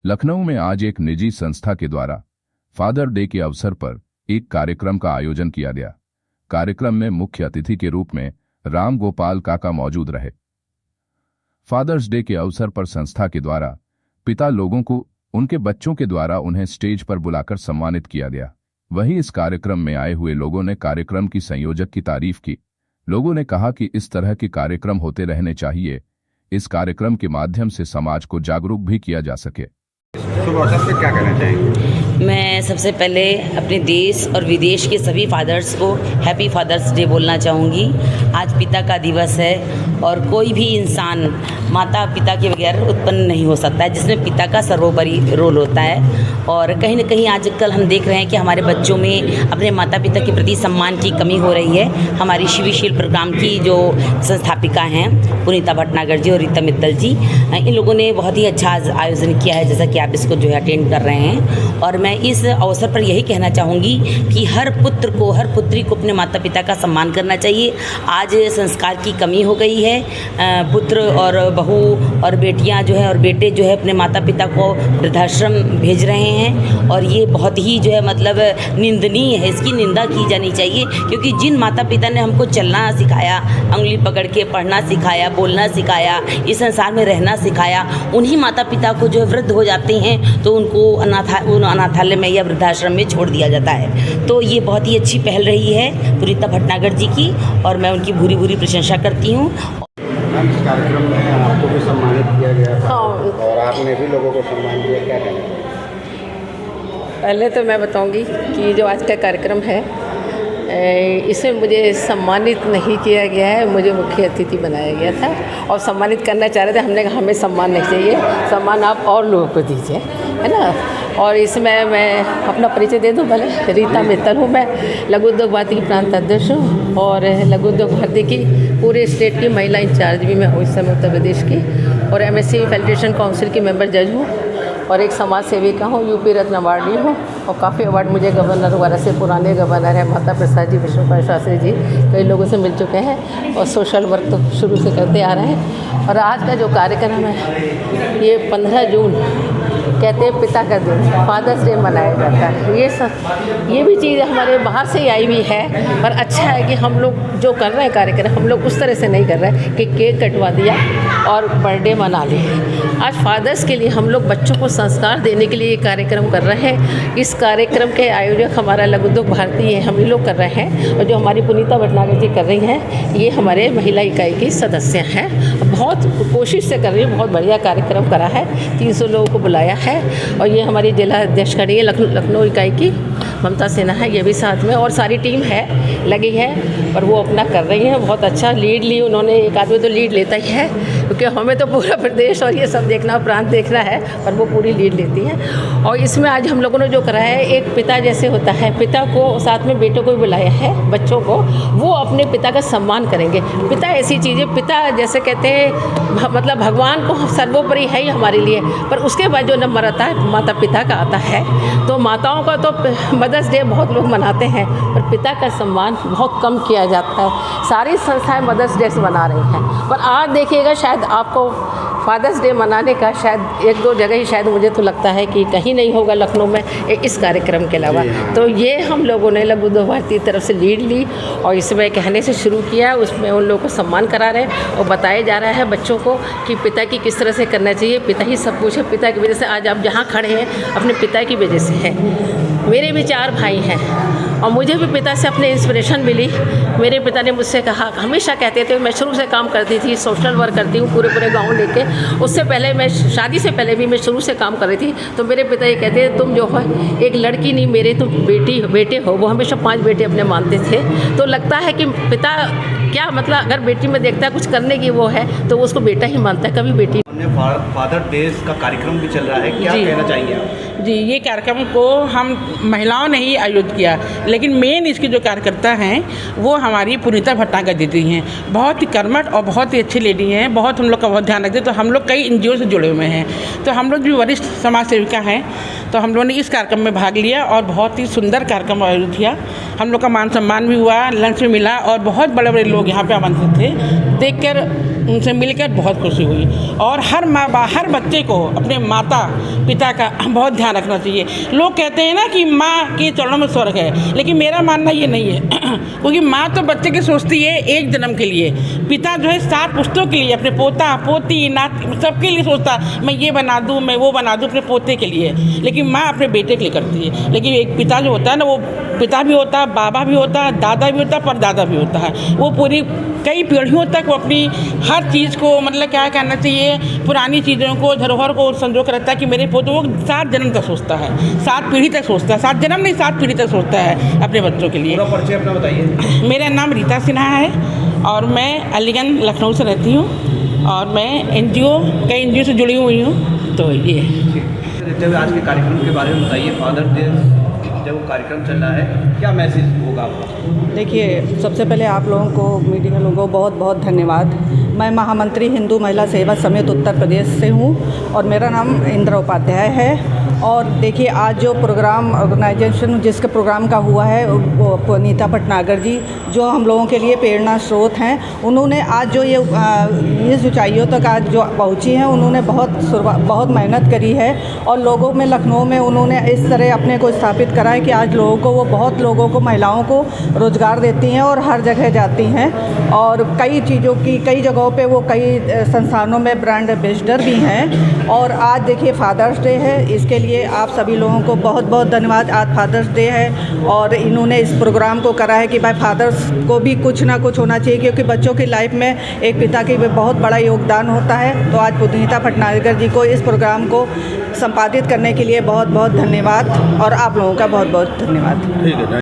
लखनऊ में आज एक निजी संस्था के द्वारा फादर डे के अवसर पर एक कार्यक्रम का आयोजन किया गया। कार्यक्रम में मुख्य अतिथि के रूप में राम गोपाल काका मौजूद रहे। फादर्स डे के अवसर पर संस्था के द्वारा पिता लोगों को उनके बच्चों के द्वारा उन्हें स्टेज पर बुलाकर सम्मानित किया गया। वहीं इस कार्यक्रम में आए हुए लोगों ने कार्यक्रम की संयोजक की तारीफ की। लोगों ने कहा कि इस तरह के कार्यक्रम होते रहने चाहिए। इस कार्यक्रम के माध्यम से समाज को जागरूक भी किया जा सके। शुभ अवसर पे क्या कहना चाहेंगे? मैं सबसे पहले अपने देश और विदेश के सभी फादर्स को हैप्पी फादर्स डे बोलना चाहूँगी। आज पिता का दिवस है और कोई भी इंसान माता पिता के बगैर उत्पन्न नहीं हो सकता है, जिसमें पिता का सर्वोपरि रोल होता है। और कहीं ना कहीं आजकल हम देख रहे हैं कि हमारे बच्चों में अपने माता पिता के प्रति सम्मान की कमी हो रही है। हमारी शिविशील प्रोग्राम की जो संस्थापिका हैं पुनीता भटनागर जी और रीता मित्तल जी, इन लोगों ने बहुत ही अच्छा आयोजन किया है, जैसा कि आप इसको जो है अटेंड कर रहे हैं। और मैं इस अवसर पर यही कहना चाहूँगी कि हर पुत्र को हर पुत्री को अपने माता पिता का सम्मान करना चाहिए। आज संस्कार की कमी हो गई है। पुत्र और बहू और बेटियां जो है और बेटे जो है अपने माता पिता को वृद्धाश्रम भेज रहे हैं और ये बहुत ही जो है मतलब निंदनीय है। इसकी निंदा की जानी चाहिए, क्योंकि जिन माता पिता ने हमको चलना सिखाया, उंगली पकड़ के पढ़ना सिखाया, बोलना सिखाया, इस संसार में रहना सिखाया, उन्हीं माता पिता को जो वृद्ध हो जाते हैं तो उनको अनाथालय में या वृद्धाश्रम में छोड़ दिया जाता है। तो ये बहुत ही अच्छी पहल रही है पुनीता भटनागर जी की और मैं उनकी भूरी भूरी प्रशंसा करती हूँ। इस कार्यक्रम में आपको भी सम्मानित किया गया था और आपने भी लोगों को सम्मान दिया, क्या कहना है? पहले तो मैं बताऊंगी कि जो आज का कार्यक्रम है इसमें मुझे सम्मानित नहीं किया गया है, मुझे मुख्य अतिथि बनाया गया था और सम्मानित करना चाह रहे थे। हमने कहा हमें सम्मान नहीं चाहिए, सम्मान आप और लोगों को दीजिए, है ना। और इसमें मैं अपना परिचय दे दूं पहले। रीता मित्तल हूँ, मैं लघु उद्योग भारती की प्रांत अध्यक्ष हूँ और लघु उद्योग भारती की पूरे स्टेट की महिला इंचार्ज भी मैं हूँ इस समय उत्तर प्रदेश की, और MSc फेडरेशन काउंसिल की मेंबर जज हूँ और एक समाज सेविका हूँ, यूपी रत्न अवार्डी हूँ और काफ़ी अवार्ड मुझे गवर्नर वगैरह से, पुराने गवर्नर हैं माता प्रसाद जी, विष्णु प्रसाद शास्त्री जी, कई लोगों से मिल चुके हैं और सोशल वर्क तो शुरू से करते आ रहे हैं। और आज का जो कार्यक्रम है ये 15 जून कहते हैं पिता का दिन, फादर्स डे मनाया जाता है। ये भी चीज़ हमारे बाहर से ही आई हुई है, पर अच्छा है कि हम लोग जो कर रहे हैं कार्यक्रम, हम लोग उस तरह से नहीं कर रहे हैं कि केक कटवा दिया और बर्थडे मना लिए। आज फादर्स के लिए हम लोग बच्चों को संस्कार देने के लिए ये कार्यक्रम कर रहे हैं। इस कार्यक्रम के आयोजक हमारा लघु उद्योग भारती है, हम ही लोग कर रहे हैं और जो हमारी पुनीता भटनागर जी कर रही हैं ये हमारे महिला इकाई की सदस्य हैं। बहुत कोशिश से कर रही है, बहुत बढ़िया कार्यक्रम करा है, 300 लोगों को बुलाया है और ये हमारी जिला अध्यक्ष खड़ी है लखनऊ इकाई की ममता सिन्हा है, ये भी साथ में और सारी टीम है लगी है और वो अपना कर रही है। बहुत अच्छा लीड ली उन्होंने, एक आदमी तो लीड लेता ही है क्योंकि हमें तो पूरा प्रदेश और ये सब देखना, प्रांत देखना है, पर वो पूरी लीड लेती हैं। और इसमें आज हम लोगों ने जो करा है, एक पिता जैसे होता है, पिता को साथ में बेटों को भी बुलाया है, बच्चों को, वो अपने पिता का सम्मान करेंगे। पिता ऐसी चीज़ है, पिता जैसे कहते हैं मतलब भगवान को सर्वोपरि है ही हमारे लिए, पर उसके बाद जो नंबर आता है माता पिता का आता है। तो माताओं का तो मदर्स डे बहुत लोग मनाते हैं पर पिता का सम्मान बहुत कम किया जाता है। सारी संस्थाएं मदर्स डे मना रही हैं, पर आज देखिएगा शायद आपको फादर्स डे मनाने का शायद 1-2 जगह ही, शायद मुझे तो लगता है कि कहीं नहीं होगा लखनऊ में इस कार्यक्रम के अलावा। तो ये हम लोगों ने लघु उद्योग भारती की तरफ से लीड ली और इसमें कहने से शुरू किया, उसमें उन लोगों को सम्मान करा रहे हैं और बताया जा रहा है बच्चों को कि पिता की किस तरह से करना चाहिए। पिता ही सब कुछ है, पिता की वजह से आज आप जहाँ खड़े हैं अपने पिता की वजह से हैं। मेरे भी 4 भाई हैं और मुझे भी पिता से अपने इंस्पिरेशन मिली। मेरे पिता ने मुझसे कहा, हमेशा कहते थे, मैं शुरू से काम करती थी, सोशल वर्क करती हूँ पूरे गांव लेके। उससे पहले मैं शादी से पहले भी मैं शुरू से काम कर रही थी। तो मेरे पिता ये कहते हैं, तुम जो है एक लड़की नहीं, मेरे तुम बेटे हो। वो हमेशा 5 बेटे अपने मानते थे। तो लगता है कि पिता क्या मतलब अगर बेटी में देखता है कुछ करने की वो है तो वो उसको बेटा ही मानता है, कभी बेटी। फादर डे का कार्यक्रम भी चल रहा है, क्या कहना चाहेंगे आप? जी, ये कार्यक्रम को हम महिलाओं ने ही आयोजित किया, लेकिन मेन इसके जो कार्यकर्ता हैं वो हमारी पुनीता भटनागर दीदी हैं। बहुत ही कर्मठ और बहुत ही अच्छी लेडी हैं, बहुत हम लोग का बहुत ध्यान रखते हैं। तो हम लोग कई NGO से जुड़े हुए हैं, तो हम लोग भी वरिष्ठ समाज सेविका हैं, तो हम लोगों ने इस कार्यक्रम में भाग लिया और बहुत ही सुंदर कार्यक्रम आयोजित किया। हम लोग का मान सम्मान भी हुआ, लंच भी मिला और बहुत बड़े बड़े लोग यहाँ पे आमंत्रित थे। देखकर उनसे मिलकर बहुत खुशी हुई। और हर हर बच्चे को अपने माता पिता का बहुत ध्यान रखना चाहिए। लोग कहते हैं ना कि माँ के चरणों में स्वर्ग है, लेकिन मेरा मानना ये नहीं है क्योंकि माँ तो बच्चे की सोचती है एक जन्म के लिए, पिता जो है 7 पुश्तों के लिए, अपने पोता पोती नात सबके लिए सोचता है मैं ये बना दूँ मैं वो बना दूँ अपने पोते के लिए, लेकिन माँ अपने बेटे के लिए करती है। लेकिन एक पिता जो होता है ना, वो पिता भी होता है, बाबा भी होता है, दादा भी होता है, परदादा भी होता है। वो पूरी कई पीढ़ियों तक वो अपनी हर चीज़ को मतलब क्या कहना चाहिए, पुरानी चीज़ों को धरोहर को संजो कर रखता है कि मेरे पोते वो 7 जन्म तक सोचता है, 7 पीढ़ी तक सोचता है, 7 जन्म नहीं 7 पीढ़ी तक सोचता है अपने बच्चों के लिए। पूरा परिचय अपना बताइए। मेरा नाम रीता सिन्हा है और मैं अलीगंज लखनऊ से रहती हूँ और मैं कई NGO से जुड़ी हुई हूँ। तो ये जब आज के कार्यक्रम के बारे में बताइए, फादर डे जब कार्यक्रम चल रहा है क्या मैसेज होगा आपका? देखिए, सबसे पहले आप लोगों को मीडिया लोगों को बहुत बहुत धन्यवाद। मैं महामंत्री हिंदू महिला सेवा समिति उत्तर प्रदेश से हूँ और मेरा नाम इंदिरा उपाध्याय है। और देखिए, आज जो प्रोग्राम ऑर्गेनाइजेशन जिसके प्रोग्राम का हुआ है वो पुनीता भटनागर जी जो हम लोगों के लिए प्रेरणा स्रोत हैं, उन्होंने आज जो ये इस ऊंचाइयों तक आज जो पहुंची हैं, उन्होंने बहुत मेहनत करी है और लोगों में लखनऊ में उन्होंने इस तरह अपने को स्थापित करा है कि आज लोगों को वो बहुत लोगों को महिलाओं को रोज़गार देती हैं और हर जगह जाती हैं और कई चीज़ों की कई जगहों पे वो कई संस्थानों में ब्रांड एम्बेसडर भी हैं। और आज देखिए फादर्स डे है, इसके लिए आप सभी लोगों को बहुत बहुत धन्यवाद। आज फादर्स डे है और इन्होंने इस प्रोग्राम को करा है कि भाई फादर्स को भी कुछ ना कुछ होना चाहिए, क्योंकि बच्चों की लाइफ में एक पिता की बहुत बड़ा योगदान होता है। तो आज पुनीता भटनागर जी को इस प्रोग्राम को संपादित करने के लिए बहुत बहुत धन्यवाद और आप लोगों का बहुत बहुत धन्यवाद। ठीक है।